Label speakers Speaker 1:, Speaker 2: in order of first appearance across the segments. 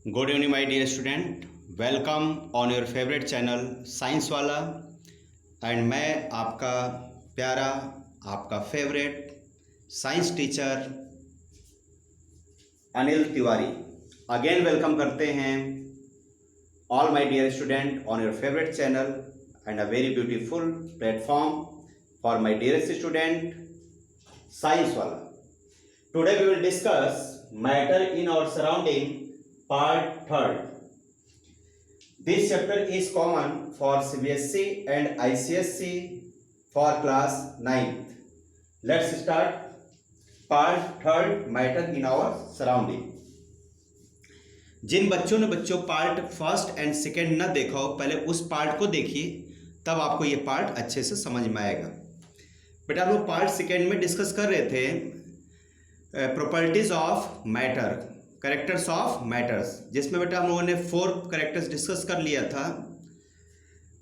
Speaker 1: Good evening my dear student, welcome on your favourite channel science वाला। And मैं आपका प्यारा, आपका favourite science teacher Anil Tiwari again welcome करते हैं all my dear student on your favourite channel and a very beautiful platform for my dearest student science वाला। Today we will discuss matter in our surrounding Part 3rd. This chapter is common for CBSE and ICSE for class 9th. Let's start Part 3rd, Matter in our surrounding. जिन बच्चों ने part first and second न देखा हो, पहले उस part को देखिए, तब आपको ये पार्ट अच्छे से समझ में आएगा। बेटा हम लोग पार्ट सेकेंड में डिस्कस कर रहे थे properties of matter, characters of matters, जिसमें बेटा हम लोगों ने 4 कैरेक्टर्स डिस्कस कर लिया था।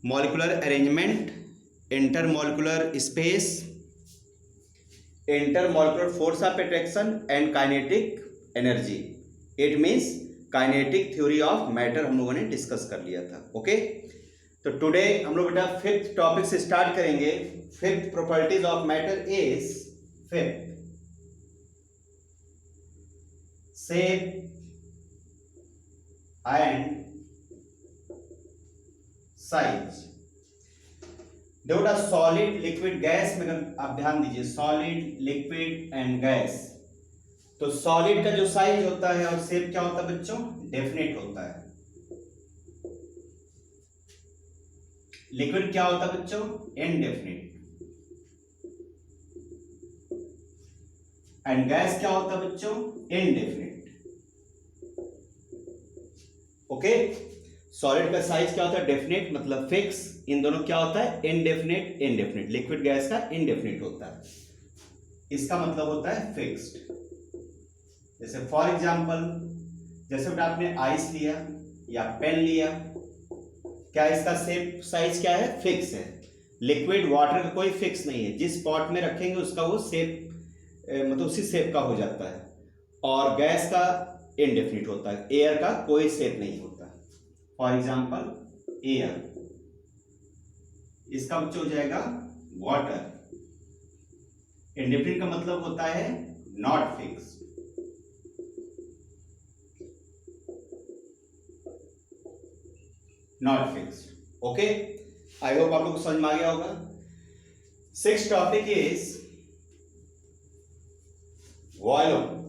Speaker 1: Molecular arrangement, intermolecular space, intermolecular force of attraction and kinetic energy. It means kinetic theory of matter हम लोगों ने डिस्कस कर लिया था। ओके, तो टुडे हम लोग बेटा 5th टॉपिक से स्टार्ट करेंगे। 5th properties of matter is 5th shape and size। देखो सॉलिड, लिक्विड, गैस में आप ध्यान दीजिए, सॉलिड, लिक्विड एंड गैस। तो सॉलिड का जो साइज होता है और शेप क्या होता है बच्चों? डेफिनेट होता है। लिक्विड क्या होता है बच्चों? इनडेफिनिट। एंड गैस क्या होता है बच्चों? इनडेफिनिट। ओके, सॉलिड का साइज क्या होता है? डेफिनेट मतलब फिक्स। इन दोनों क्या होता है? इनडेफिनिट। इनडेफिनिट लिक्विड गैस का इनडेफिनिट होता है, इसका मतलब होता है फिक्स्ड। जैसे फॉर एग्जांपल, जैसे बेटा आपने आइस लिया या पेन लिया, क्या इसका शेप साइज क्या है? फिक्स है। लिक्विड वाटर का कोई फिक्स नहीं है, जिस पॉट में रखेंगे उसका वो शेप मतलब उसी शेप का हो जाता है। और गैस का इनडेफिनिट होता है, एयर का कोई शेप नहीं होता। फॉर एग्जांपल एयर, इसका बच्चा हो जाएगा वाटर। इनडेफिनिट का मतलब होता है not fix. Not fixed. Okay, I hope आप लोग को समझ में आ गया होगा। 6th topic is volume.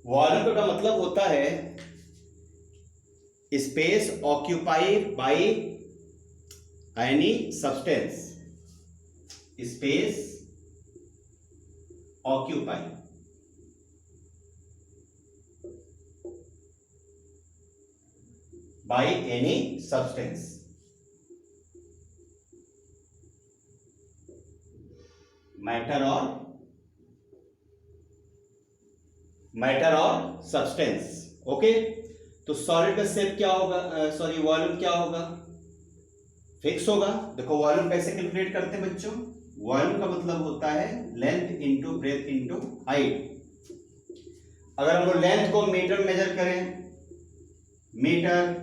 Speaker 1: Volume का मतलब होता है space occupied by any substance. Space occupied by any substance. Matter और सब्सटेंस। ओके, तो सॉलिड का शेप क्या होगा? सॉरी, वॉल्यूम क्या होगा? फिक्स होगा। देखो वॉल्यूम कैसे कैलकुलेट करते हैं बच्चों? वॉल्यूम का मतलब होता है length into breadth into height. अगर हम लोग लेंथ को मीटर मेजर करें, मीटर,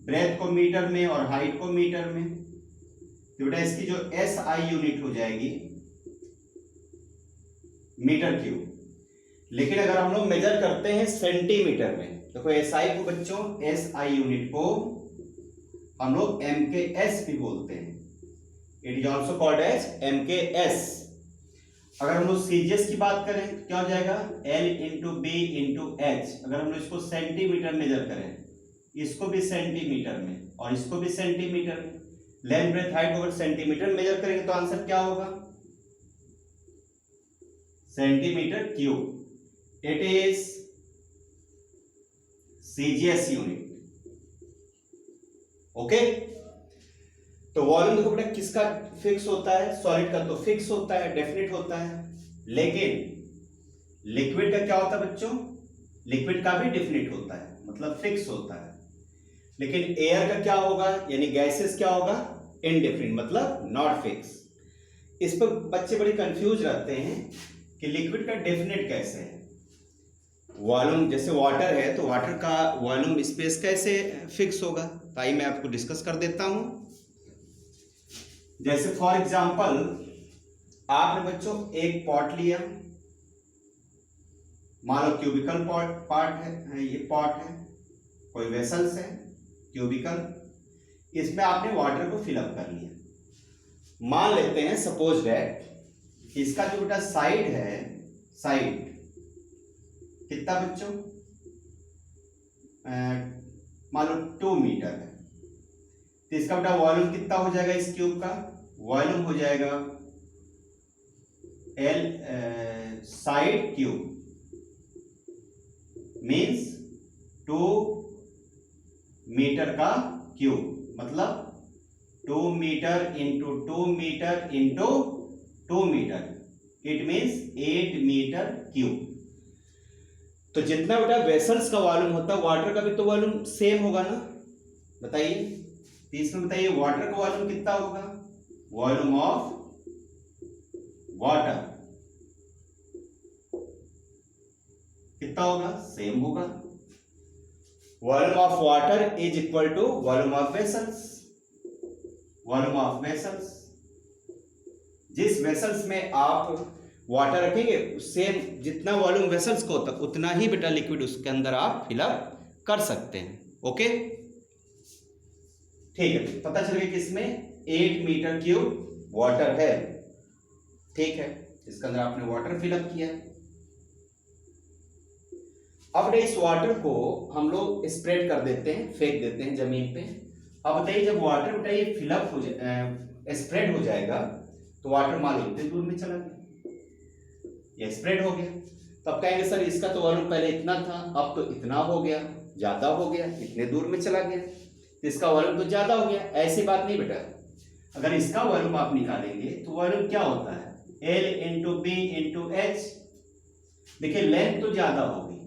Speaker 1: ब्रेथ को मीटर में और हाइट को मीटर में, तो बेटा इसकी जो SI यूनिट हो जाएगी मीटर क्यूब। लेकिन अगर हम लोग मेजर करते हैं सेंटीमीटर में, देखो SI को बच्चों, SI यूनिट को हम लोग MKS भी बोलते हैं। It is also called as MKS। अगर हम लोग CGS की बात करें तो क्या हो जाएगा? L into B into H। अगर हम लोग इसको सेंटीमीटर मेजर करें, इसको भी सेंटीमीटर में और इसको भी सेंटीमीटर में, लेंथ ब्रेथ हाइट को अगर सेंटीमीटर मेजर करेंगे तो आंसर क्या होगा? Centimetre cube. It is CGS unit. Okay, तो वॉल्यूम देखो बेटा किसका फिक्स होता है? सॉलिड का तो फिक्स होता है, डेफिनेट होता है। लेकिन लिक्विड का क्या होता है बच्चों? लिक्विड का भी डेफिनेट होता है, मतलब फिक्स होता है। लेकिन एयर का क्या होगा, यानी गैसेस क्या होगा? इनडेफिनिट मतलब नॉट फिक्स। इस पर बच्चे बड़े कंफ्यूज रहते हैं कि लिक्विड का डेफिनेट कैसे है। वॉल्यूम जैसे वाटर है तो वाटर का वॉल्यूम स्पेस कैसे फिक्स होगा, तो आइए मैं आपको डिस्कस कर देता हूं। जैसे फॉर एग्जांपल आपने बच्चों एक पॉट लिया, मान लो क्यूबिकल पार्ट है, ये पॉट है, कोई वेसल्स है क्यूबिकल, इसमें आपने वाटर को फिलअप कर लिया। मान लेते हैं सपोज दैट इसका जो बेटा साइड है, साइड कितना बच्चों, मान लो 2 मीटर है, तो इसका बेटा वॉल्यूम कितना हो जाएगा, इस क्यूब का वॉल्यूम हो जाएगा L side cube means 2 metre का क्यूब, मतलब 2 metre into 2 metre into 2 metre, it means 8 metre cube. तो जितना बेटा वेसल्स का वॉल्यूम होता है वाटर का भी तो वॉल्यूम सेम होगा ना, बताइए। तो इसमें बताइए वाटर का वॉल्यूम कितना होगा, वॉल्यूम ऑफ वाटर कितना होगा, सेम होगा। Volume of water is equal to volume of vessels, volume of vessels. जिस वेसल्स में आप वाटर रखेंगे सेम जितना वॉल्यूम वेसल्स को होता उतना ही बेटा लिक्विड उसके अंदर आप फिलअप कर सकते हैं। ओके ठीक है, पता चल गया कि इसमें 8 मीटर क्यूब वाटर है, ठीक है, इसके अंदर आपने वाटर फिलअप किया। अब इस वाटर को हम लोग स्प्रेड कर देते हैं, फेंक देते हैं जमीन पे। अब बताइए जब वाटर बेटा ये फिलअप हो जाए, स्प्रेड हो जाएगा, तो वाटर मान लो इतने दूर में चला गया, ये स्प्रेड हो गया। तब कहेंगे सर इसका तो वॉल्यूम पहले इतना था, अब तो इतना हो गया, ज्यादा हो गया, इतने दूर में चला गया, तो इसका वॉल्यूम तो ज्यादा हो गया। ऐसी बात नहीं बेटा, अगर इसका वॉल्यूम आप निकालेंगे तो वॉल्यूम क्या होता है, L into B into H. देखिए लेंथ तो ज्यादा हो गई,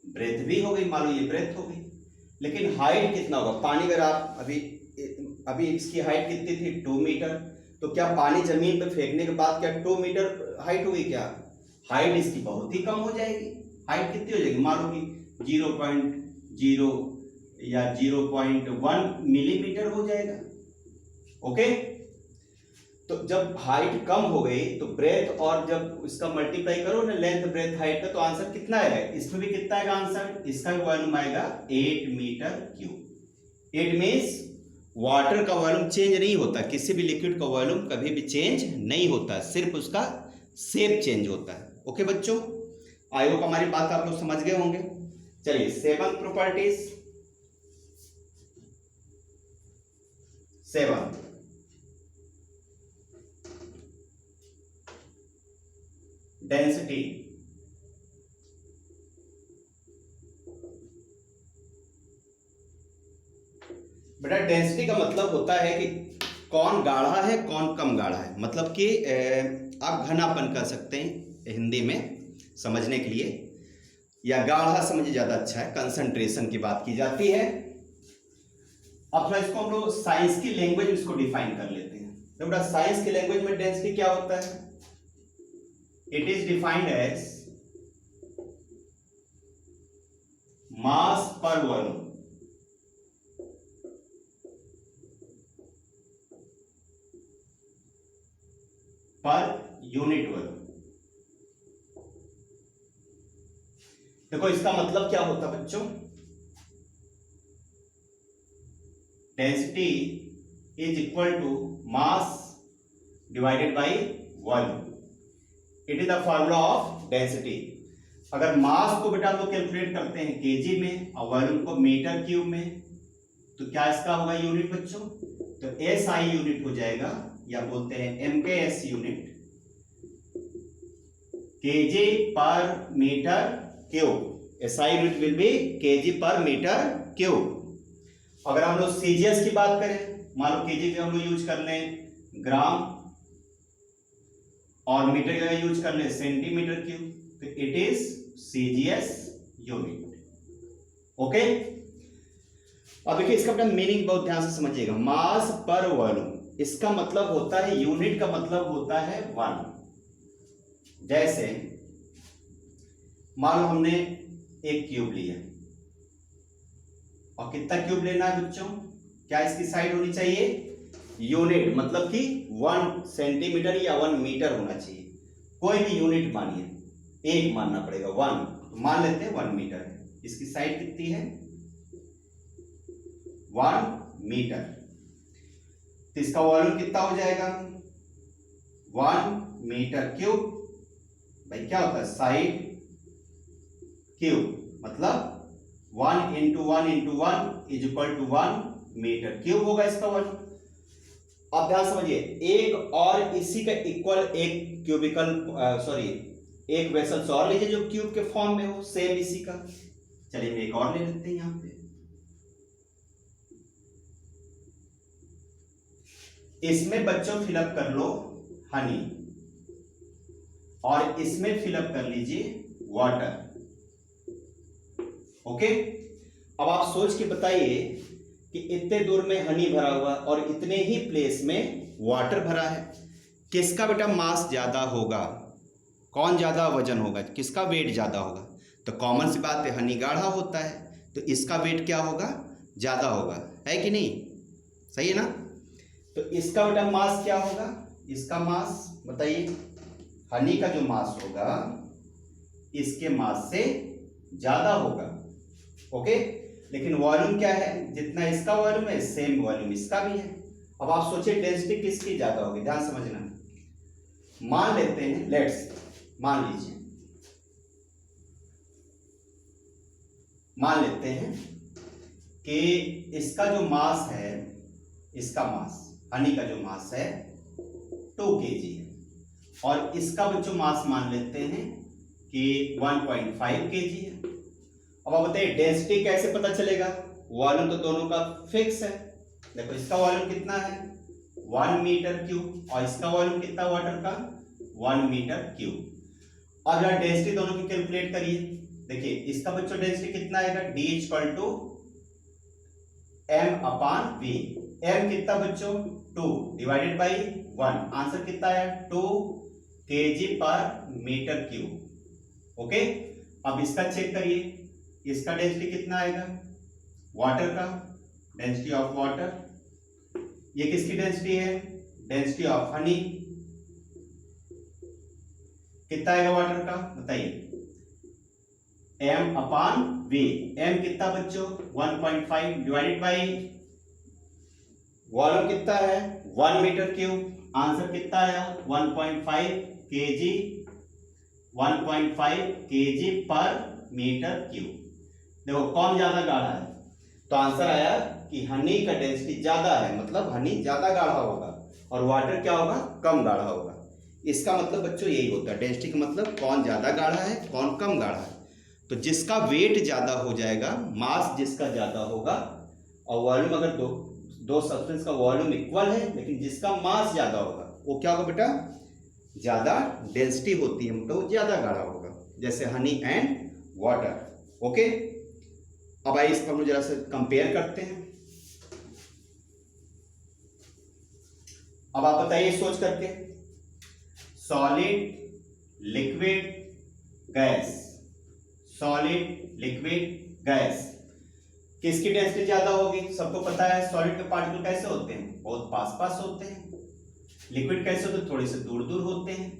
Speaker 1: ब्रेथ भी हो गई, मान लो ये ब्रेथ हो गई, लेकिन हाइट कितना होगा, पानी अगर आप अभी इसकी हाइट कितनी थी 2 मीटर, तो क्या पानी जमीन पे फेंकने के बाद क्या 2 मीटर हाइट होगी, क्या हाइट इसकी बहुत ही कम हो जाएगी। हाइट कितनी हो जाएगी, मान लो कि 0.0 या 0.1 मिलीमीटर हो जाएगा। ओके, तो जब हाइट कम हो गई तो ब्रेथ, और जब इसका मल्टीप्लाई करो ना लेंथ ब्रेथ हाइट का, तो आंसर कितना आएगा, इसमें भी कितना आएगा आंसर, इसका भी वॉल्यूम आएगा 8 metre cube. It means water का वॉल्यूम चेंज नहीं होता, किसी भी लिक्विड का वॉल्यूम कभी भी चेंज नहीं होता, सिर्फ उसका शेप चेंज होता है। ओके बच्चों, आई होप हमारी बात आप लोग समझ गए होंगे। चलिए 7th प्रॉपर्टीज, 7 डेंसिटी। बेटा डेंसिटी का मतलब होता है कि कौन गाढ़ा है कौन कम गाढ़ा है, मतलब कि आप घनापन कह सकते हैं हिंदी में समझने के लिए, या गाढ़ा समझिए ज़्यादा अच्छा है, कंसंट्रेशन की बात की जाती है। अब थोड़ा इसको हम लोग साइंस की लैंग्वेज में इसको डिफाइन कर लेते हैं। तो बेटा साइंस की लैंग्वेज में डेंसिटी क्या होता है, it is defined as mass per volume per unit volume. देखो इसका मतलब क्या होता है बच्चों, density is equal to mass divided by volume, it is the formula of density. अगर मास को बेटा हम लोग कैलकुलेट करते हैं केजी में और वॉल्यूम को मीटर क्यूब में, तो क्या इसका होगा यूनिट बच्चों, तो एसआई यूनिट हो जाएगा, या बोलते हैं MKS unit, KG per metre cube. SI unit will be KG per metre cube. अगर हम लोग सीजीएस की बात करें, मान लो केजी हम लोग यूज कर लें ग्राम और मीटर का यूज कर लें सेंटीमीटर क्यूब, तो it is CGS unit. Okay, अब देखिए इसका अपना मीनिंग बहुत ध्यान से समझिएगा। मास पर वॉल्यूम, इसका मतलब होता है, यूनिट का मतलब होता है 1, जैसे मान लो हमने एक क्यूब लिया, और कितना क्यूब लेना है बच्चों, क्या इसकी साइड होनी चाहिए, यूनिट, मतलब कि 1 सेंटीमीटर या 1 मीटर होना चाहिए। कोई भी यूनिट मानिए, एक मानना पड़ेगा, 1, तो मान लेते हैं 1 मीटर है। इसकी साइड कितनी है, 1 मीटर। तो इसका वॉल्यूम कितना हो जाएगा, 1 मीटर क्यूब। भाई क्या होता है, साइड क्यूब, मतलब 1 into 1 into 1 is equal to 1 metre cube होगा इसका वॉल्यूम। आप ध्यान समझिए, एक और इसी का इक्वल एक क्यूबिकल एक वेसल्स और लीजिए जो क्यूब के फॉर्म में हो, सेम इसी का। चलिए हम एक और ले लेते हैं यहां पे। इसमें बच्चों फिलअप कर लो हनी, और इसमें फिलअप कर लीजिए वाटर। ओके, अब आप सोच के बताइए कि इतने दूर में हनी भरा हुआ और इतने ही प्लेस में वाटर भरा है, किसका बेटा मास ज्यादा होगा, कौन ज्यादा वजन होगा, किसका वेट ज्यादा होगा। तो कॉमन सी बात है, हनी गाढ़ा होता है, तो इसका वेट क्या होगा, ज्यादा होगा, है कि नहीं, सही है ना। तो इसका बेटा मास क्या होगा, इसका मास बताइए, हनी का जो मास होगा इसके मास से ज्यादा होगा। ओके, लेकिन वॉल्यूम क्या है, जितना इसका वॉल्यूम है सेम वॉल्यूम इसका भी है। अब आप सोचिए डेंसिटी किसकी ज्यादा होगी, ध्यान समझना। मान लेते हैं, मान लेते हैं कि इसका जो मास है, इसका मास, हनी का जो मास है 2 kg है, और इसका बच्चों मास मान लेते हैं कि 1.5 kg है। अब आप बताइए डेंसिटी कैसे पता चलेगा, वॉल्यूम तो दोनों का फिक्स है। देखो इसका वॉल्यूम कितना है, 1 मीटर क्यूब, और इसका वॉल्यूम कितना वाटर का, 1 मीटर क्यूब। अब यहां डेंसिटी दोनों की कैलकुलेट करिए। देखिए इसका बच्चों डेंसिटी कितना आएगा, D equal to m upon v। m कितना बच्चों, 2 डिवाइडेड बाई 1, आंसर कितना आया, 2 kg पर मीटर क्यूब। ओके, अब इसका चेक करिए, इसका डेंसिटी कितना आएगा, वाटर का, डेंसिटी ऑफ वाटर। ये किसकी डेंसिटी है, डेंसिटी ऑफ हनी, कितना आएगा वाटर का बताइए, m अपॉन v। m कितना बच्चों, 1.5 डिवाइडेड बाई वॉल्यूम कितना है, 1 मीटर क्यूब, आंसर कितना आया, 1.5 kg, 1.5 kg पर मीटर क्यूब। देखो कौन ज्यादा गाढ़ा है, तो आंसर आया कि हनी का डेंसिटी ज्यादा है, मतलब हनी ज्यादा गाढ़ा होगा, और वाटर क्या होगा, कम गाढ़ा होगा। इसका मतलब बच्चों यही होता है, डेंसिटी का मतलब कौन ज्यादा गाढ़ा है, कौन कम गाढ़ा है। तो जिसका वेट ज्यादा हो जाएगा, मास जिसका ज्यादा होगा, और वॉल्यूम अगर दो सब्सटेंस का वॉल्यूम इक्वल है, लेकिन जिसका मास ज्यादा होगा वो क्या होगा बेटा, ज्यादा डेंसिटी होती है, मतलब ज्यादा गाढ़ा होगा, जैसे हनी एंड वाटर। ओके, अब आइए इसको हम जरा से कंपेयर करते हैं। अब आप बताइए सोच करके, solid, liquid, gas, solid, liquid, gas, किसकी डेंसिटी ज्यादा होगी। सबको पता है सॉलिड के पार्टिकल कैसे होते हैं, बहुत पास पास होते हैं। लिक्विड कैसे होते हैं, थोड़े से दूर दूर होते हैं।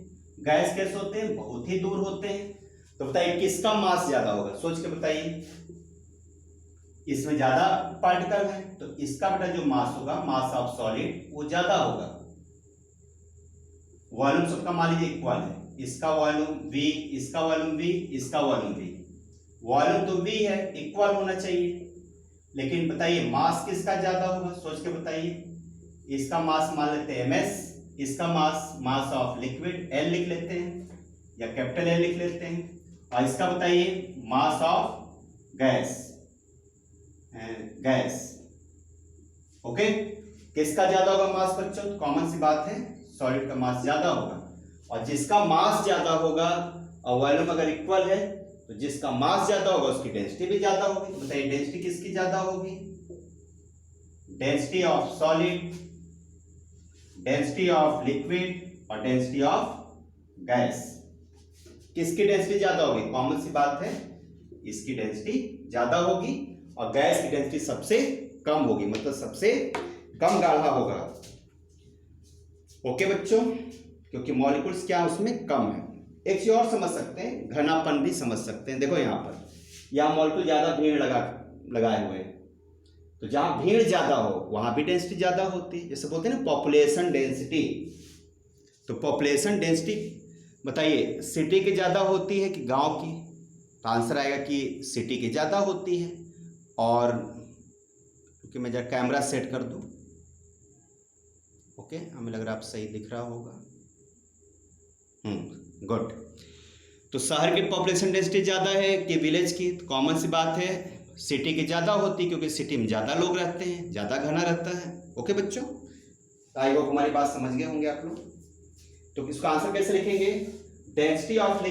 Speaker 1: गैस कैसे होते हैं, बहुत ही दूर होते हैं। तो बताइए किसका मास ज्यादा होगा, सोच के बताइए। इसमें ज्यादा पार्टिकल है, तो इसका बेटा जो मास होगा, मास ऑफ सॉलिड, वो ज्यादा होगा। वॉल्यूम सबका मान लीजिए इक्वल है, इसका वॉल्यूम v, इसका वॉल्यूम v, इसका वॉल्यूम v। वॉल्यूम तो v है, इक्वल होना चाहिए, लेकिन बताइए मास किसका ज्यादा होगा, सोच के बताइए। इसका मास मान लेते हैं ms, इसका मास ऑफ लिक्विड L लिख लेते हैं, या कैपिटल L लिख लेते हैं, और इसका बताइए मास ऑफ गैस, ओके। किसका ज्यादा होगा मास बच्चों, कॉमन सी बात है, सॉलिड का मास ज्यादा होगा, और जिसका मास ज्यादा होगा और वॉल्यूम अगर इक्वल है, तो जिसका मास ज्यादा होगा उसकी डेंसिटी भी ज्यादा होगी। तो बताइए डेंसिटी किसकी ज्यादा होगी, density of solid, density of liquid, और डेंसिटी ऑफ गैस। किसकी डेंसिटी ज्यादा होगी? कॉमन सी बात है, इसकी डेंसिटी ज्यादा होगी और गैस की डेंसिटी सबसे कम होगी, मतलब सबसे कम गाढ़ा होगा। ओके बच्चों, क्योंकि मॉलिक्यूल्स क्या उसमें कम है। एक चीज और समझ सकते हैं, घनापन भी समझ सकते हैं। देखो यहाँ मॉलिक्यूल ज्यादा भीड़ लगाए हुए हैं, तो जहां भीड़ ज्यादा हो वहां भी डेंसिटी ज्यादा होती है। जैसे बोलते हैं ना पॉपुलेशन डेंसिटी, तो पॉपुलेशन डेंसिटी बताइए सिटी की ज्यादा होती है कि गांव की? तो आंसर आएगा कि सिटी की ज्यादा होती है। और क्योंकि मैं जरा कैमरा सेट कर दूं, ओके, हमें लग रहा है आप सही दिख रहा होगा। गुड। तो शहर की पॉपुलेशन डेंसिटी ज़्यादा है कि विलेज की? तो कॉमन सी बात है, सिटी की ज़्यादा होती, क्योंकि सिटी में ज़्यादा लोग रहते हैं, ज़्यादा घना रहता है। ओके बच्चों, आई होप हमारी बात समझ गए होंगे आप लोग। तो इसका आंसर कैसे लिखेंगे? Density of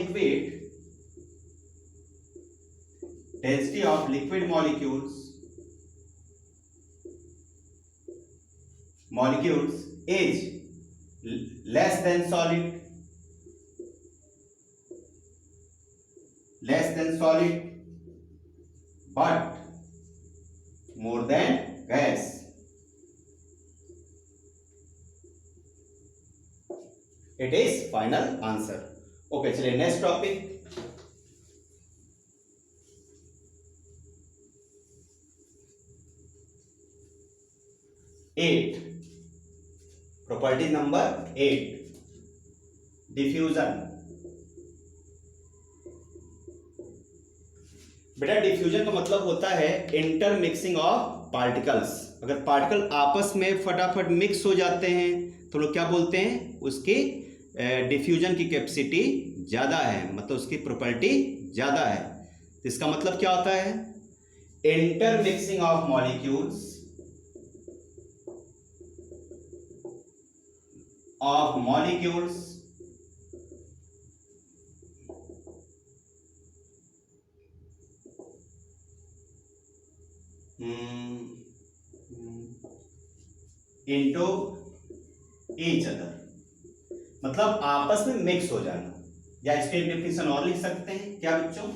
Speaker 1: liquid molecules is less than solid but more than gas. It is final answer. Okay, चलिए next topic. Property number 8, diffusion. बेटा डिफ्यूजन का मतलब होता है इंटरमिक्सिंग ऑफ पार्टिकल्स। अगर पार्टिकल आपस में फटाफट मिक्स हो जाते हैं तो लोग क्या बोलते हैं? उसकी डिफ्यूजन की कैपेसिटी ज़्यादा है, मतलब उसकी प्रॉपर्टी ज़्यादा है। तो इसका मतलब क्या होता है? Intermixing of molecules into each other, मतलब आपस में मिक्स हो जाना। या इसके डेफिनेशन और लिख सकते हैं क्या बच्चों?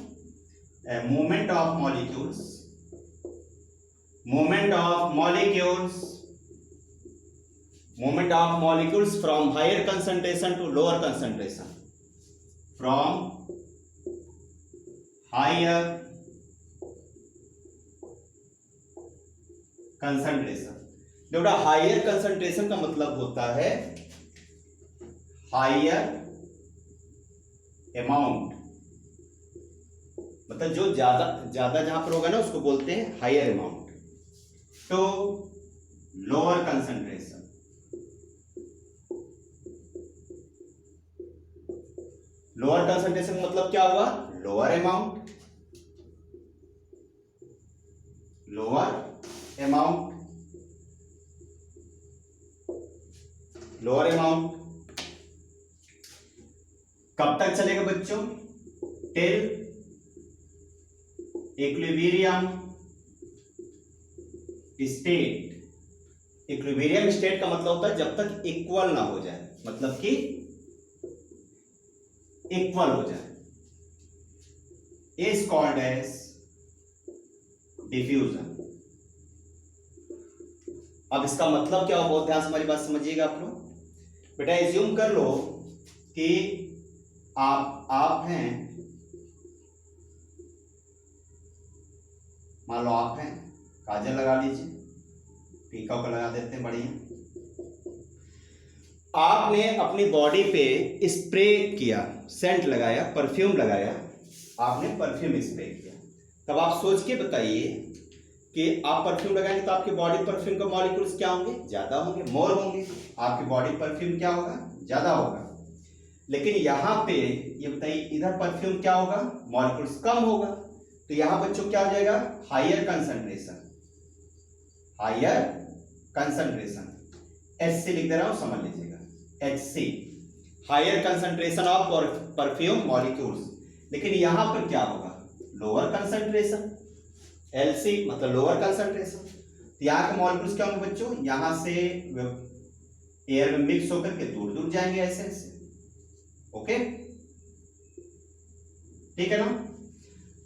Speaker 1: Movement of molecules from higher concentration to lower concentration, from higher concentration. बेटा हायर कंसंट्रेशन का मतलब होता है हायर अमाउंट, मतलब जो ज्यादा जहां पर होगा ना उसको बोलते हैं हायर अमाउंट। तो लोअर कंसंट्रेशन, मतलब क्या हुआ? Lower amount. कब तक चलेगा बच्चों? Till equilibrium state. Equilibrium state का मतलब होता है जब तक इक्वल ना हो जाए, मतलब कि इक्वल हो जाए, इज कॉल्ड एज डिफ्यूजन। अब इसका मतलब क्या हो, बहुत ध्यान से हमारी बात समझिएगा आप लोग। बेटा एज्यूम कर लो कि आप हैं, मान लो आप हैं, काजल लगा लीजिए, टीका को लगा देते हैं, बढ़िया। आपने अपनी बॉडी पे स्प्रे किया, सेंट लगाया, परफ्यूम लगाया, आपने परफ्यूम स्प्रे किया। तब आप सोच के बताइए कि आप परफ्यूम लगाएंगे तो आपकी बॉडी परफ्यूम का मॉलिक्यूल्स क्या होंगे? ज्यादा होंगे, मोर होंगे। आपकी बॉडी परफ्यूम क्या होगा? ज्यादा होगा। लेकिन यहाँ पे ये बताइए इधर परफ्यूम क्या होगा? मॉलिक्यूल्स कम होगा। तो यहाँ बच्चों क्या हो जाएगा? Higher concentration. HC लिख दे रहा हूं, समझ लीजिएगा, HC, higher concentration of perfume molecules. लेकिन यहां पर क्या होगा? लोअर कंसंट्रेशन, LC मतलब लोअर कंसंट्रेशन। तो यहाँ के मॉलिक्यूल्स क्या होंगे बच्चों? यहां से एयर में मिक्स होकर के दूर दूर जाएंगे ऐसे। ओके, ठीक है ना।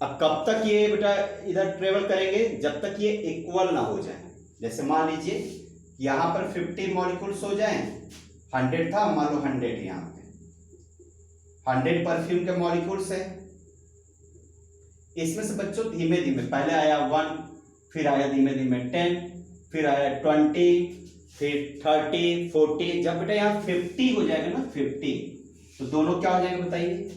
Speaker 1: अब कब तक ये बेटा इधर ट्रेवल करेंगे, जब तक ये इक्वल ना हो जाए। जैसे मान लीजिए यहां पर 50 मॉलिक्यूल्स हो जाएं, 100 था, मान लो 100 यहां पे 100 परफ्यूम के मॉलिक्यूल्स है। इसमें से बच्चों धीमे धीमे पहले आया 1, फिर आया धीमे धीमे 10, फिर आया 20, फिर 30, 40। जब बेटा यहाँ 50 हो जाएगा ना 50, तो दोनों क्या हो जाएंगे बताइए।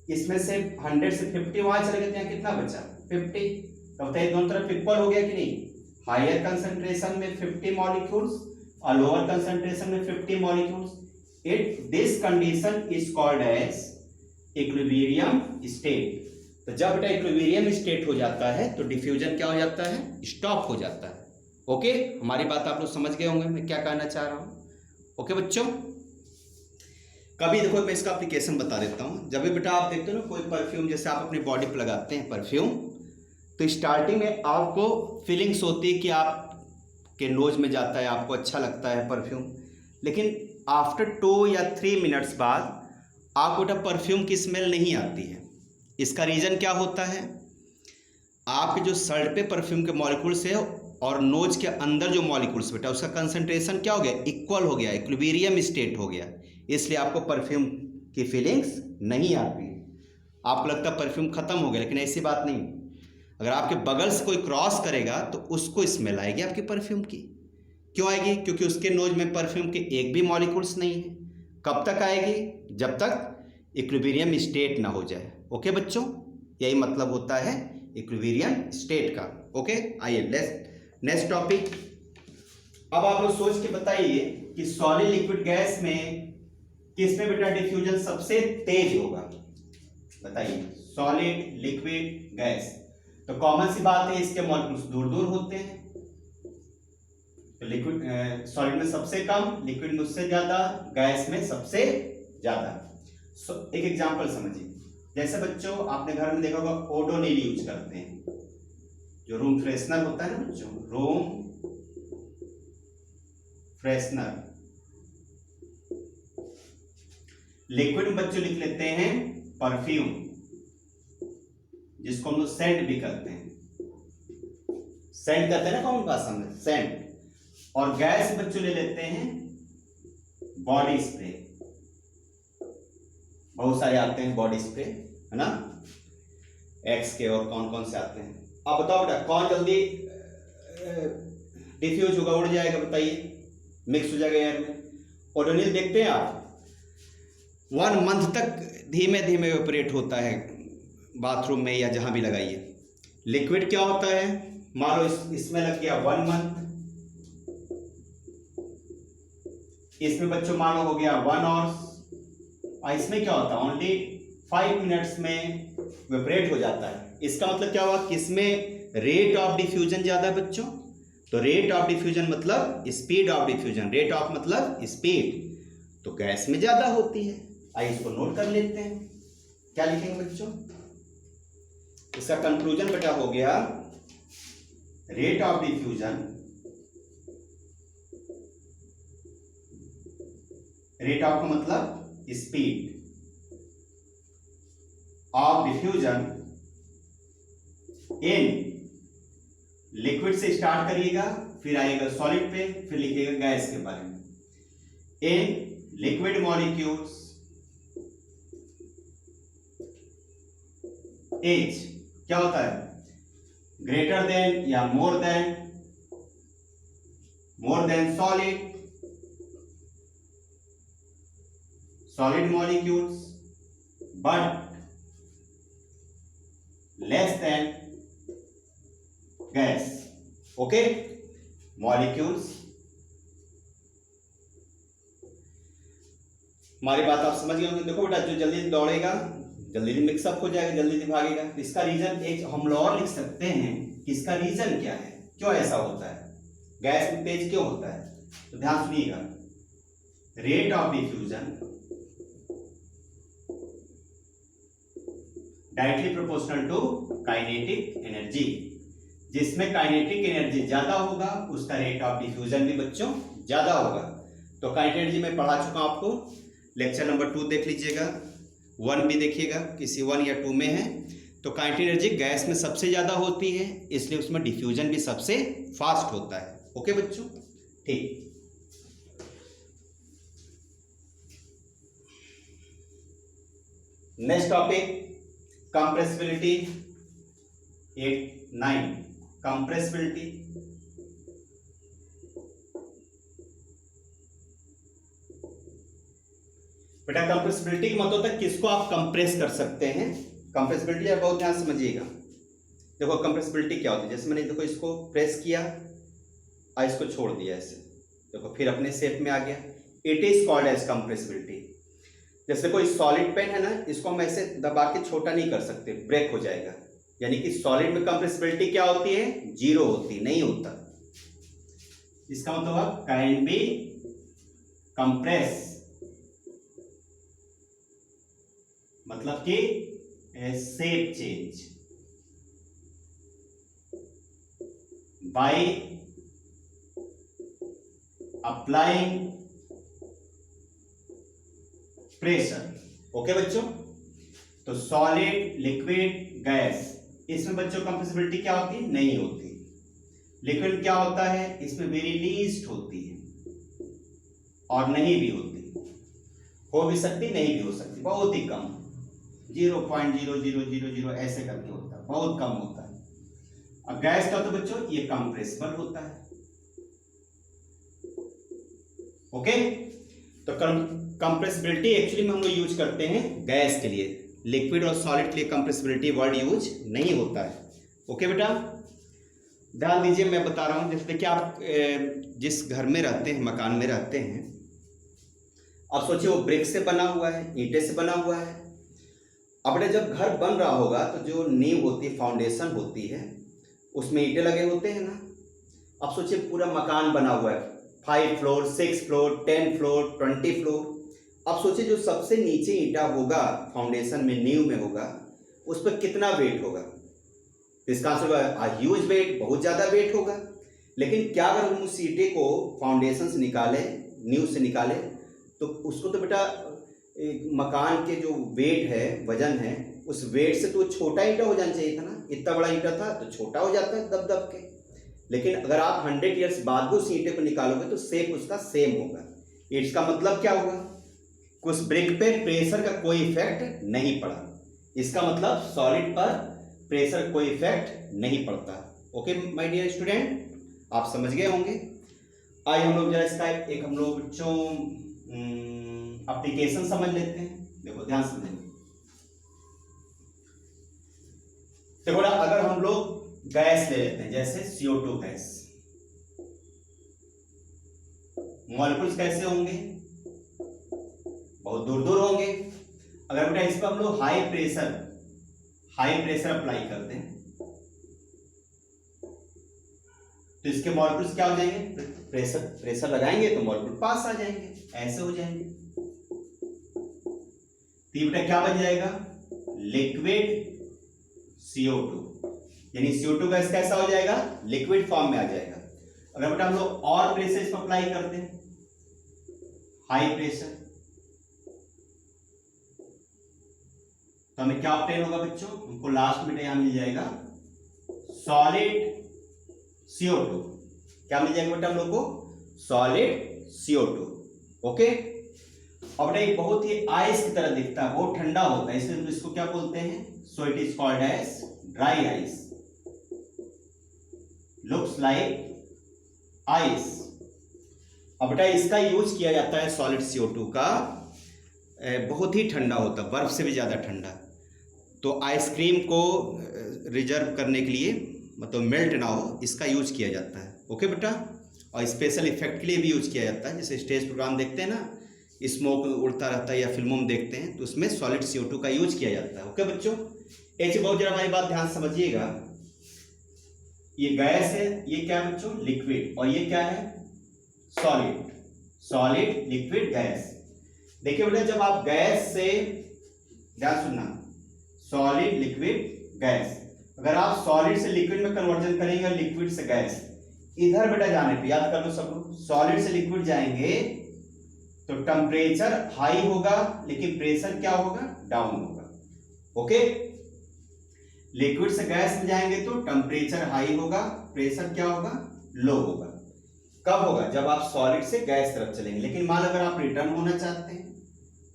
Speaker 1: इसमें से 100 से 50 वहां चले गए, यहाँ कितना बचा 50। तो बताइए दोनों तरफ इक्वल हो गया कि नहीं। हायर कंसंट्रेशन में 50 मॉलिक्यूल्स और लोअर कंसंट्रेशन में 50 molecules. This condition is called as equilibrium state. तो जब बेटा इक्विलिब्रियम स्टेट हो जाता है तो डिफ्यूजन क्या हो जाता है, स्टॉप हो जाता है। ओके, हमारी बात आप लोग समझ गए होंगे मैं क्या कहना चाह रहा हूं। ओके बच्चों, कभी देखो मैं इसका एप्लीकेशन बता देता हूं। जब भी बेटा आप देखते हो ना कोई परफ्यूम, जैसे आप अपनी बॉडी पर लगाते हैं परफ्यूम, तो स्टार्टिंग में आपको फीलिंग्स होती है कि आपके नोज में जाता है, आपको अच्छा लगता है परफ्यूम। लेकिन आफ्टर 2 या 3 मिनट्स बाद आपको बेटा परफ्यूम की स्मेल नहीं आती है। इसका रीज़न क्या होता है, आपके जो शर्ट पे परफ्यूम के मॉलिक्यूल्स है और नोज के अंदर जो मॉलिक्यूल्स बेटा उसका कंसंट्रेशन क्या हो गया, इक्वल हो गया, इक्विलिब्रियम स्टेट हो गया। इसलिए आपको परफ्यूम की फीलिंग्स नहीं आती। आपको लगता है परफ्यूम खत्म हो गया, लेकिन ऐसी बात नहीं। अगर आपके बगल से कोई क्रॉस करेगा तो उसको स्मेल आएगी आपके परफ्यूम की। क्यों आएगी, क्योंकि उसके नोज में परफ्यूम के एक भी मॉलिक्यूल्स नहीं है। कब तक आएगी, जब तक इक्विलिब्रियम स्टेट ना हो जाए। ओके बच्चों, यही मतलब होता है इक्विलिब्रियम स्टेट का। ओके, आइए नेक्स्ट टॉपिक। अब आप लोग सोच के बताइए कि सॉलिड लिक्विड गैस में किसमें बेटा डिफ्यूजन सबसे तेज होगा। बताइए, सॉलिड लिक्विड गैस, तो कॉमन सी बात है इसके मॉलिक्यूल्स दूर दूर होते हैं। तो लिक्विड सॉलिड में सबसे कम, लिक्विड में उससे ज्यादा, गैस में सबसे ज्यादा। एक एग्जांपल समझिए। जैसे बच्चों आपने घर में देखा होगा ओडोनिल यूज करते हैं, जो रूम फ्रेशनर होता है ना बच्चों, रूम फ्रेशनर। लिक्विड में बच्चों लिख लेते हैं परफ्यूम, जिसको हम लोग सेंट भी करते हैं। सेंट करते हैं ना कॉमन भाषा में, सेंट। और गैस बच्चों ले लेते हैं बॉडी स्प्रे। बहुत सारे आते हैं बॉडी स्प्रे, है ना, एक्स के, और कौन कौन से आते हैं। अब बताओ बेटा कौन जल्दी डिफ्यूज होगा, उड़ जाएगा, बताइए, मिक्स हो जाएगा एयर में। ओडोनिल देखते हैं आप 1 मंथ तक धीमे धीमे ऑपरेट होता है बाथरूम में या जहां भी लगाइए। लिक्विड क्या होता है, मान लो इसमें लग गया 1 मंथ, इसमें बच्चों मान लो हो गया 1 आवर्स, और इसमें क्या होता है ओनली 5 मिनट्स में वेपरेट हो जाता है। इसका मतलब क्या हुआ कि इसमें रेट ऑफ डिफ्यूजन ज्यादा है बच्चों। तो रेट ऑफ डिफ्यूजन मतलब speed of diffusion, rate of मतलब स्पीड, तो गैस में ज्यादा होती है। आइए इसको नोट कर लेते हैं, क्या लिखेंगे बच्चों। इसका कंक्लूजन बेटा हो गया rate of diffusion, rate of का मतलब speed of diffusion in liquid से स्टार्ट करिएगा, फिर आएगा सॉलिड पे, फिर लिखिएगा गैस के बारे में। इन लिक्विड मॉलिक्यूल्स एज क्या होता है, ग्रेटर देन या more than solid molecules, but less than gas. Okay, molecules, हमारी बात आप समझ गए होंगे। देखो बेटा जो जल्दी दौड़ेगा जल्दी मिक्सअप हो जाएगा, जल्दी भागेगा। तो इसका रीजन एक हम लोग और लिख सकते हैं कि इसका रीजन क्या है, क्यों ऐसा होता है, गैस में तेज क्यों होता है। तो ध्यान सुनिएगा, rate of diffusion directly proportional to kinetic energy. जिसमें काइनेटिक एनर्जी ज्यादा होगा उसका रेट ऑफ डिफ्यूजन भी बच्चों ज्यादा होगा। तो काइनेटिक एनर्जी में पढ़ा चुका हूं आपको, लेक्चर नंबर 2 देख लीजिएगा, 1 भी देखिएगा किसी 1 या 2 में है, तो काइनेटिक एनर्जी गैस में सबसे ज़्यादा होती है, इसलिए उसमें डिफ्यूजन भी सबसे फास्ट होता है। ओके बच्चों, ठीक। Next topic compressibility 9 compressibility. बेटा कंप्रेसिबिलिटी का मतलब होता है किसको आप कंप्रेस कर सकते हैं। कंप्रेसिबिलिटी आप बहुत ध्यान समझिएगा। देखो कंप्रेसिबिलिटी क्या होती है, जैसे मैंने देखो इसको प्रेस किया और इसको छोड़ दिया ऐसे, देखो फिर अपने शेप में आ गया, it is called as compressibility. जैसे कोई सॉलिड पेन है ना, इसको हम ऐसे दबा के छोटा नहीं कर सकते, ब्रेक हो जाएगा। यानी कि सॉलिड में कंप्रेसिबिलिटी क्या होती है, 0 होती, नहीं होता। इसका मतलब कैन बी कंप्रेस, मतलब कि shape change by applying pressure. Okay बच्चों, तो सॉलिड, लिक्विड, गैस, इसमें बच्चों कंप्रेसिबिलिटी क्या होती है, नहीं होती। लिक्विड क्या होता है, इसमें वेरी लीस्ट होती है और नहीं भी होती, हो भी सकती नहीं भी हो सकती, बहुत ही कम, 0.0000 ऐसे करके होता है, बहुत कम होता है। अब गैस का तो बच्चों ये कंप्रेसिबल होता है। ओके, तो कंप्रेसिबिलिटी एक्चुअली में हम लोग यूज करते हैं गैस के लिए, लिक्विड और सॉलिड के लिए कंप्रेसिबिलिटी वर्ड यूज नहीं होता है। ओके बेटा, ध्यान दीजिए, मैं बता रहा हूं। जैसे देखिए आप जिस घर में रहते हैं, मकान में रहते हैं, आप सोचिए वो ब्रिक से बना हुआ है, ईंटे से बना हुआ है। अब बेटा जब घर बन रहा होगा तो जो नींव होती है, फाउंडेशन होती है, उसमें ईंटे लगे होते हैं ना। अब सोचिए पूरा मकान बना हुआ है, 5 फ्लोर, 6 फ्लोर, 10 फ्लोर, 20 फ्लोर। अब सोचिए जो सबसे नीचे ईंटा होगा फाउंडेशन में, नींव में होगा, उस पर कितना वेट होगा। इसका आंसर होगा ह्यूज वेट, बहुत ज़्यादा वेट होगा। लेकिन क्या अगर हम उस ईंटे को फाउंडेशन से निकालें, नींव से निकालें, तो उसको तो बेटा मकान के जो वेट है, वजन है, उस वेट से तो छोटा ईंटा हो जाना चाहिए था ना। इतना बड़ा ईंटा था तो छोटा हो जाता है दब दब के। लेकिन अगर आप 100 ईयर्स बाद भी उस ईंटे को निकालोगे तो शेप उसका सेम होगा। इसका मतलब क्या हुआ, उस ब्रिक पे प्रेशर का कोई इफेक्ट नहीं पड़ा। इसका मतलब सॉलिड पर प्रेशर कोई इफेक्ट नहीं पड़ता। ओके माय डियर स्टूडेंट, आप समझ गए होंगे। आइए हम लोग जरा इसका एक हम लोग बच्चों एप्लीकेशन समझ लेते हैं। देखो ध्यान समझेंगे। देखो अगर हम लोग गैस ले लेते हैं, जैसे CO2 गैस, मॉलिक्यूल्स कैसे होंगे, बहुत दूर दूर होंगे। अगर बेटा इस पर हम लोग हाई प्रेशर अप्लाई करते हैं तो इसके मॉलिक्यूल्स क्या हो जाएंगे, प्रेशर लगाएंगे तो मॉलिक्यूल पास आ जाएंगे, ऐसे हो जाएंगे। तो बेटा क्या बन जाएगा, लिक्विड CO2, यानी CO2 गैस कैसा हो जाएगा, लिक्विड फॉर्म में आ जाएगा। अगर बेटा हम लोग और प्रेशर इस पर अप्लाई करते हैं, हाई प्रेशर, तो हमें क्या ऑब्टेन होगा बच्चों, हमको लास्ट में यहां मिल जाएगा सॉलिड CO2। क्या मिल जाएगा बेटा हम लोग को, सॉलिड CO2। ओके, और बेटा ये बहुत ही आइस की तरह दिखता है, बहुत ठंडा होता है, इसलिए इसको क्या बोलते हैं, so it is called as dry ice, looks like ice. अब बेटा इसका यूज किया जाता है सॉलिड CO2 का, बहुत ही ठंडा होता है, बर्फ से भी ज़्यादा ठंडा। तो आइसक्रीम को रिजर्व करने के लिए, मतलब मेल्ट ना हो, इसका यूज किया जाता है। ओके बेटा, और स्पेशल इफेक्ट के लिए भी यूज किया जाता है। जैसे स्टेज प्रोग्राम देखते हैं ना, स्मोक उड़ता रहता है, या फिल्मों में देखते हैं, तो उसमें सॉलिड CO2 का यूज किया जाता है। ओके बच्चों, एक चीज बहुत जरा हमारी बात ध्यान समझिएगा। ये गैस है, ये क्या है बच्चों, लिक्विड, और ये क्या है, सॉलिड लिक्विड गैस। देखिए बेटा जब आप गैस से, ध्यान सुनना, सॉलिड लिक्विड गैस, अगर आप सॉलिड से लिक्विड में कन्वर्जन करेंगे, लिक्विड से गैस, इधर बेटा जाने पे याद कर लो सब लोग, सॉलिड से लिक्विड जाएंगे तो टेम्परेचर हाई होगा लेकिन प्रेशर क्या होगा, डाउन होगा। ओके, लिक्विड से गैस में जाएंगे तो टेम्परेचर हाई होगा, प्रेशर क्या होगा, लो होगा। कब होगा, जब आप सॉलिड से गैस तरफ चलेंगे। लेकिन मान लो अगर आप रिटर्न होना चाहते हैं,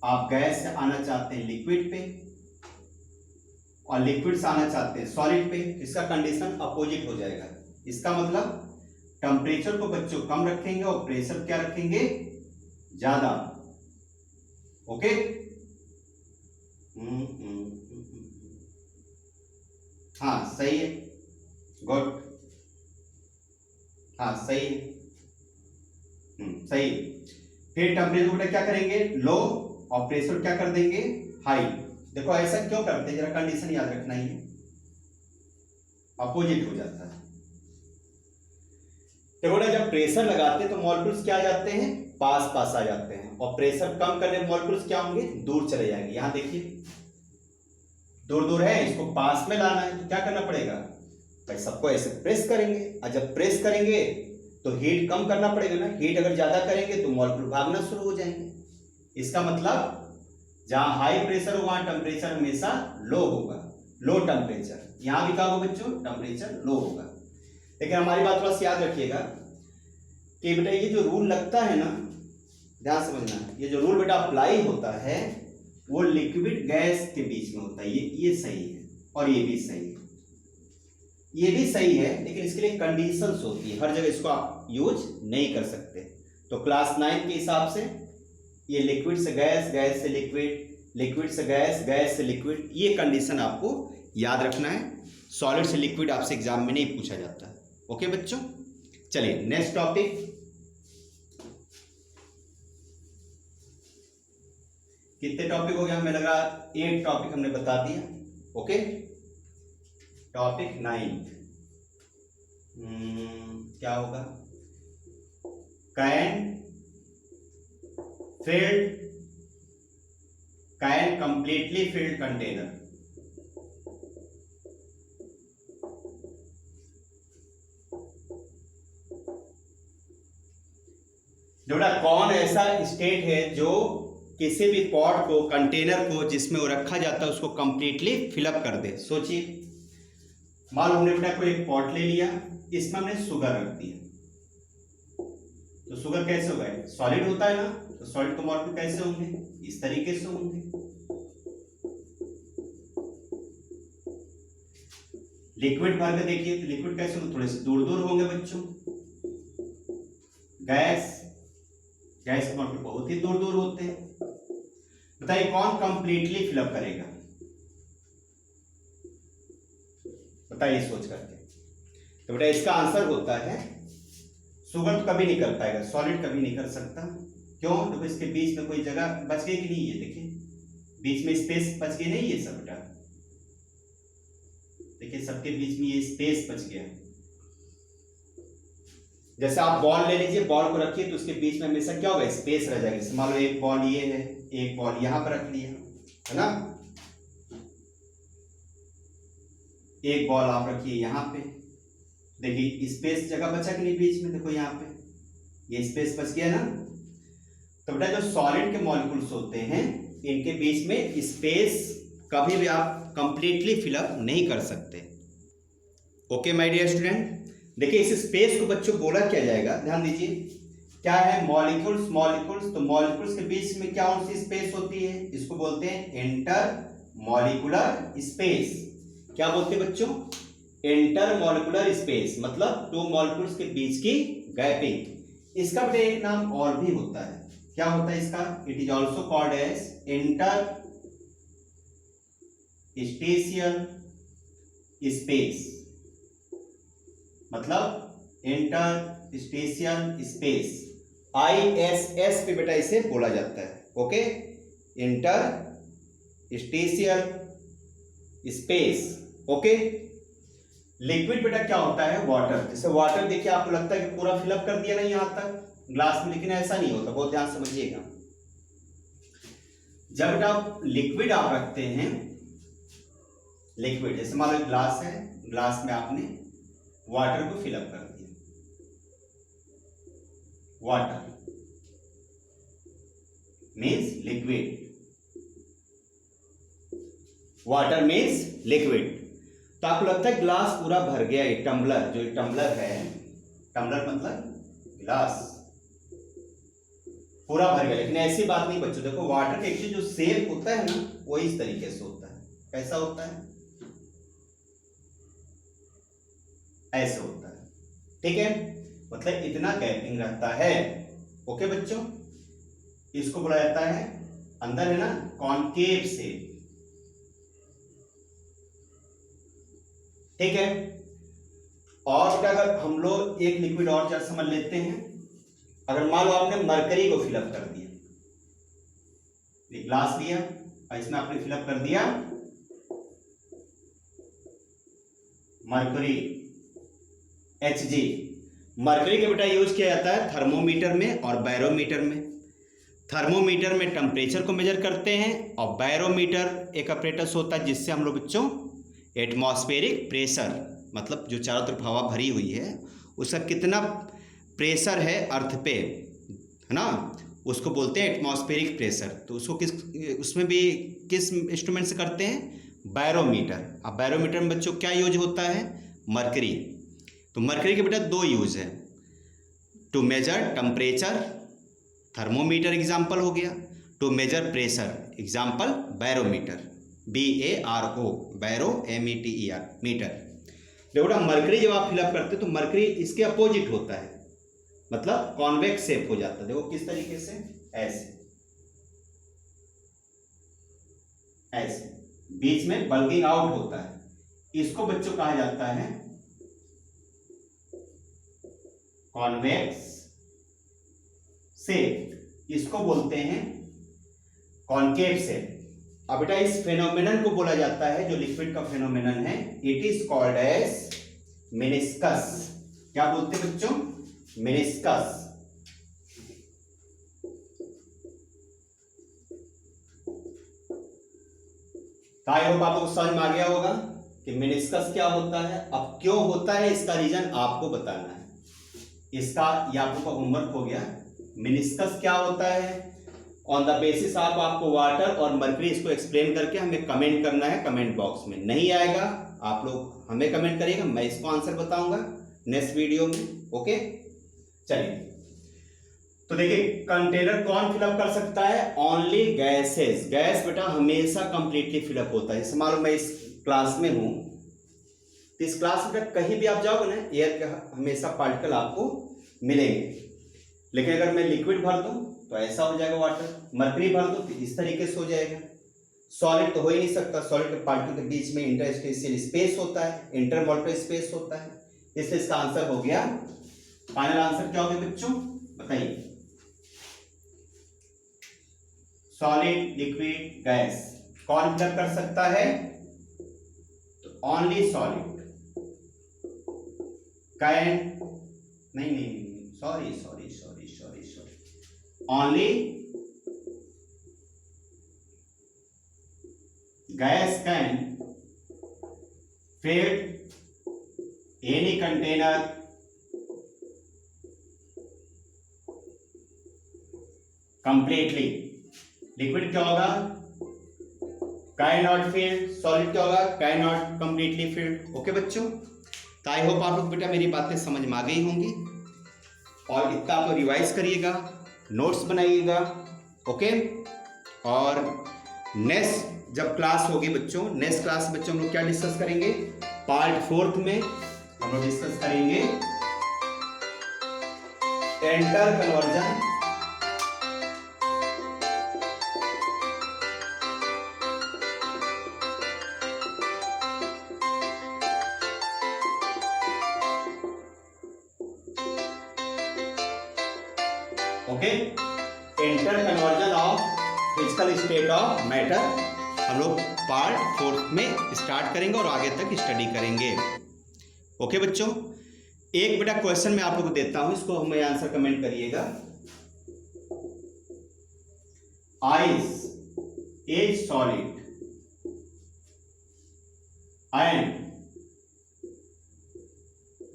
Speaker 1: आप गैस से आना चाहते हैं लिक्विड पे और लिक्विड से आना चाहते हैं सॉलिड पे, इसका कंडीशन अपोजिट हो जाएगा। इसका मतलब टेम्परेचर को बच्चों कम रखेंगे और प्रेशर क्या रखेंगे, ज्यादा। ओके, हाँ सही है, गुड, हाँ सही है, सही। फिर टेम्परेचर को क्या करेंगे, लो, और प्रेशर क्या कर देंगे, हाई। देखो ऐसा क्यों करते हैं, जरा कंडीशन याद रखना ही है, अपोजिट हो जाता है। देखो ना, जब प्रेशर लगाते हैं तो मॉलिक्यूल्स क्या आ जाते हैं, पास पास आ जाते हैं, और प्रेशर कम करने पर मॉलिक्यूल्स क्या होंगे, दूर चले जाएंगे। यहां देखिए दूर दूर है, इसको पास में लाना है तो क्या करना पड़ेगा भाई, सबको ऐसे प्रेस करेंगे, और जब प्रेस करेंगे तो हीट कम करना पड़ेगा ना। हीट अगर ज्यादा करेंगे तो मॉलिक्यूल भागना शुरू हो जाएंगे। इसका मतलब जहां हाई प्रेशर हो वहां टेम्परेचर हमेशा लो होगा, लो टेम्परेचर। यहां भी क्या होगा बच्चों, टेम्परेचर लो होगा। लेकिन हमारी बात थोड़ा सा याद रखिएगा कि बेटा ये जो रूल लगता है ना, ध्यान समझना, ये जो रूल बेटा अप्लाई होता है वो लिक्विड गैस के बीच में होता है। ये सही है और ये भी सही है, ये भी सही है, लेकिन इसके लिए कंडीशंस होती है, हर जगह इसको आप यूज नहीं कर सकते। तो क्लास 9 के हिसाब से ये लिक्विड से गैस, गैस से लिक्विड, लिक्विड से गैस, गैस से लिक्विड, ये कंडीशन आपको याद रखना है। सॉलिड से लिक्विड आपसे एग्जाम में नहीं पूछा जाता। ओके बच्चों, चलिए नेक्स्ट टॉपिक। कितने टॉपिक हो गया, हमें लग रहा 8 टॉपिक हमने बता दिया। ओके, टॉपिक 9 क्या होगा, कैन कंप्लीटली फिल्ड कंटेनर। बेटा कौन ऐसा स्टेट है जो किसी भी पॉट को, कंटेनर को जिसमें वो रखा जाता है उसको कंप्लीटली फिलअप कर दे। सोचिए, मान लो हमने बेटा कोई एक पॉट ले लिया, इसमें हमने शुगर रख दिया, तो शुगर कैसे होगा, सॉलिड होता है ना, तो सॉलिड के मॉलिक्यूल कैसे होंगे, इस तरीके से होंगे। लिक्विड भर के देखिए तो लिक्विड कैसे होंगे, थोड़े से दूर दूर होंगे बच्चों। गैस, गैस के मॉलिक्यूल बहुत ही दूर दूर होते हैं। बताइए कौन कंप्लीटली फिलअप करेगा, बताइए सोच करके। तो बेटा इसका आंसर होता है शुगर तो कभी नहीं कर पाएगा, सॉलिड कभी नहीं कर सकता। क्यों, तो इसके बीच में कोई जगह बच गई कि नहीं है, देखिए बीच में स्पेस बच गई नहीं है सब बेटा, देखिए सबके बीच में ये स्पेस बच गया। जैसे आप बॉल ले लीजिए, बॉल को रखिए तो उसके बीच में हमेशा क्या होगा, स्पेस रह जाएगी। मान लो एक बॉल ये है, एक बॉल यहां पर रख लिया है ना, एक बॉल आप रखिए यहां पे, देखिए स्पेस जगह बचा कि नहीं बीच में, देखो यहाँ पे ये स्पेस बच गया ना। तो बेटा जो सॉलिड के मॉलिक्यूल्स होते हैं इनके बीच में स्पेस कभी भी आप कंप्लीटली फिलअप नहीं कर सकते। ओके माय डियर स्टूडेंट, देखिए इस स्पेस को बच्चों बोला क्या जाएगा, ध्यान दीजिए, क्या है, मॉलिक्यूल्स। मॉलिक्यूल्स, तो मॉलिक्यूल्स के बीच में क्या कौन सी स्पेस होती है, इसको बोलते हैं इंटर मॉलिक्यूलर स्पेस। क्या बोलते हैं बच्चों, इंटर मॉलिक्यूलर स्पेस, मतलब 2 मॉलिक्यूल्स के बीच की गैपिंग। इसका भी एक नाम और भी होता है, क्या होता है इसका, it is also called as inter spatial space, मतलब इंटर स्पेशियल स्पेस, ISS पे बेटा इसे बोला जाता है। Okay, inter spatial space. Okay, liquid बेटा क्या होता है, वाटर। जैसे वाटर देखिए आपको लगता है कि पूरा फिलअप कर दिया ना यहां तक ग्लास में, लेकिन ऐसा नहीं होता, बहुत ध्यान समझिएगा। जब बेटा आप लिक्विड आप रखते हैं, लिक्विड जैसे मान लो ग्लास है, ग्लास में आपने वाटर को फिलअप कर दिया, water, means liquid, water means liquid. तो आपको लगता है ग्लास पूरा भर गया, ये टम्बलर, जो ये टम्बलर है, टम्बलर मतलब ग्लास पूरा भर गया, लेकिन ऐसी बात नहीं बच्चों। देखो वाटर का एक्चुअली जो शेप होता है ना, वो इस तरीके से होता है। कैसा होता है? ऐसे होता है, ठीक है, मतलब इतना गैपिंग रहता है। ओके बच्चों, इसको बोला जाता है, अंदर है ना कॉनकेव शेप, ठीक है। और क्या, अगर हम लोग एक लिक्विड और जरा समझ लेते हैं। अगर मान लो आपने मरकरी को फिलअप कर दिया, एक ग्लास लिया और इसमें आपने फिलअप कर दिया मरकरी, Hg। मरकरी का बेटा यूज किया जाता है थर्मोमीटर में और बैरोमीटर में। थर्मोमीटर में टेम्परेचर को मेजर करते हैं, और बैरोमीटर एक अपरेटस होता है जिससे हम लोग बच्चों एटमॉस्फेरिक प्रेशर, मतलब जो चारों तरफ हवा भरी हुई है उसका कितना प्रेशर है अर्थ पे, है ना, उसको बोलते हैं एटमॉस्फेरिक प्रेशर। तो उसको उसमें भी किस इंस्ट्रूमेंट से करते हैं? बैरोमीटर। अब बैरोमीटर में बच्चों क्या यूज होता है? मरकरी। तो मरकरी के बेटा दो यूज है, to measure temperature, thermometer example हो गया, to measure pressure example barometer, BARO, baro METER, meter. देखो ना, मरकरी जब आप फिलअप करते तो मरकरी इसके अपोजिट होता है, मतलब कॉन्वेक्स शेप हो जाता है। देखो किस तरीके से, ऐसे ऐसे बीच में बल्किंग आउट होता है, इसको बच्चों कहा जाता है कॉन्वेक्स शेप, इसको बोलते हैं कॉनकेव शेप। अब बेटा इस फेनोमेनन को बोला जाता है, जो लिक्विड का फेनोमेनन है, it is called as meniscus. क्या बोलते हैं बच्चों? मेनिस्कस। आई होप आपको समझ में आ गया होगा कि मेनिस्कस क्या होता है। अब क्यों होता है इसका रीजन आपको बताना है, इसका ये आपको होमवर्क हो गया। मेनिस्कस क्या होता है, ऑन द बेसिस ऑफ आपको वाटर और मरकरी, इसको एक्सप्लेन करके हमें कमेंट करना है कमेंट बॉक्स में। नहीं आएगा आप लोग हमें कमेंट करिएगा, मैं इसको आंसर बताऊंगा नेक्स्ट वीडियो में। ओके चलिए, तो देखिए कंटेनर कौन फिलअप कर सकता है? Only gases. गैस बेटा हमेशा कंप्लीटली फिलअप होता है। जैसे मान लो मैं इस क्लास में हूं, तो इस क्लास में कहीं भी आप जाओगे ना, एयर का हमेशा पार्टिकल आपको मिलेंगे। लेकिन अगर मैं लिक्विड भर दूं तो ऐसा हो जाएगा वाटर, मरकरी भर दूं तो इस तरीके से हो जाएगा। सॉलिड तो हो ही नहीं सकता, सॉलिड के पार्टिकल के बीच में इंटरस्टेशियल स्पेस होता है, इंटरमोलेकुलर स्पेस होता है, इसलिए इसका आंसर हो गया। फाइनल आंसर क्या हो गया बच्चों बताइए? सॉलिड, लिक्विड, गैस कौन फिलअप कर सकता है? तो ओनली सॉलिड कैन, नहीं, sorry, only gas can fill any container completely. Liquid क्या होगा? Can not filled. सॉलिड क्या होगा? Can not completely filled. Okay बच्चों, तो आई होप आप लोग बेटा मेरी बातें समझ में आ गई होंगी, और इतना आप लोग रिवाइज करिएगा, नोट्स बनाइएगा। ओके, और नेक्स्ट जब क्लास होगी बच्चों, नेक्स्ट क्लास बच्चों हम लोग क्या डिस्कस करेंगे? पार्ट 4 में हम लोग डिस्कस करेंगे enter conversion, okay, inter conversion of physical state of matter हम लोग पार्ट 4 में स्टार्ट करेंगे और आगे तक स्टडी करेंगे। ओके बच्चों, एक बेटा क्वेश्चन मैं आप लोग को देता हूं, इसको हमें आंसर कमेंट करिएगा। Ice is solid and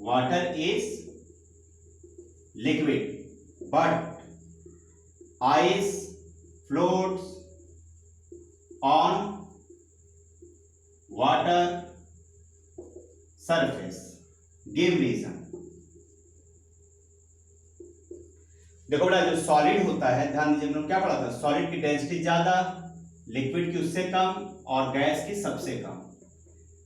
Speaker 1: water is liquid, but ice floats on water surface, give reason. देखो बेटा, जो सॉलिड होता है, ध्यान दीजिए, हमने क्या पढ़ा था, सॉलिड की डेंसिटी ज्यादा, लिक्विड की उससे कम और गैस की सबसे कम।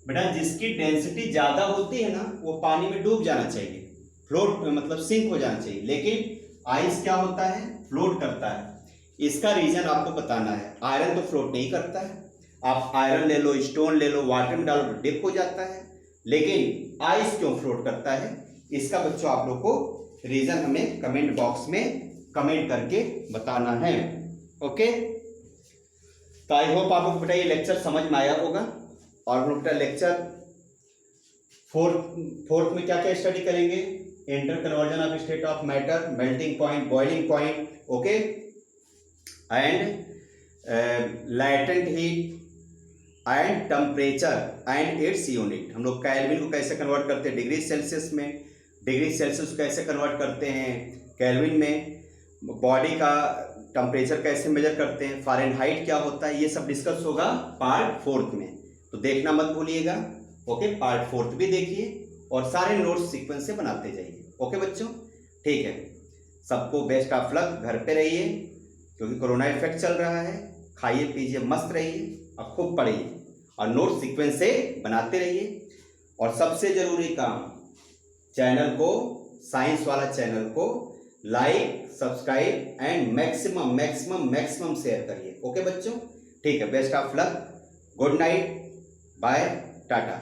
Speaker 1: बेटा जिसकी डेंसिटी ज्यादा होती है ना, वो पानी में डूब जाना चाहिए, फ्लोट मतलब सिंक हो जाना चाहिए, लेकिन आइस क्या होता है, फ्लोट करता है। इसका रीजन आपको बताना है। आयरन तो फ्लोट नहीं करता है, आप आयरन ले लो, स्टोन ले लो, वाटर में डालो तो डिप हो जाता है, लेकिन आइस क्यों फ्लोट करता है, इसका बच्चों आप लोग को रीजन हमें कमेंट बॉक्स में कमेंट करके बताना है। ओके, तो आई होप आपको बेटा ये लेक्चर समझ में आया होगा। और हम लोग बेटा लेक्चर फोर्थ में क्या क्या स्टडी करेंगे, inter conversion of state of matter, melting point, boiling point, okay, and latent heat and temperature and its unit. हम लोग केल्विन को कैसे कन्वर्ट करते हैं डिग्री सेल्सियस में, डिग्री सेल्सियस को कैसे कन्वर्ट करते हैं केल्विन में, बॉडी का टेम्परेचर कैसे मेजर करते हैं, फ़ारेनहाइट क्या होता है, ये सब डिस्कस होगा पार्ट 4 में, तो देखना मत भूलिएगा। ओके, पार्ट 4 भी देखिए और सारे नोट्स सीक्वेंस से बनाते जाइए। ओके बच्चों, ठीक है, सबको बेस्ट ऑफ लक। घर पे रहिए क्योंकि कोरोना इफेक्ट चल रहा है, खाइए पीजिए, मस्त रहिए और खूब पढ़िए और नोट सीक्वेंस से बनाते रहिए। और सबसे जरूरी काम, चैनल को, साइंस वाला चैनल को like, subscribe and maximum maximum maximum share करिए। ओके बच्चों, ठीक है, best of luck, good night, bye, Tata.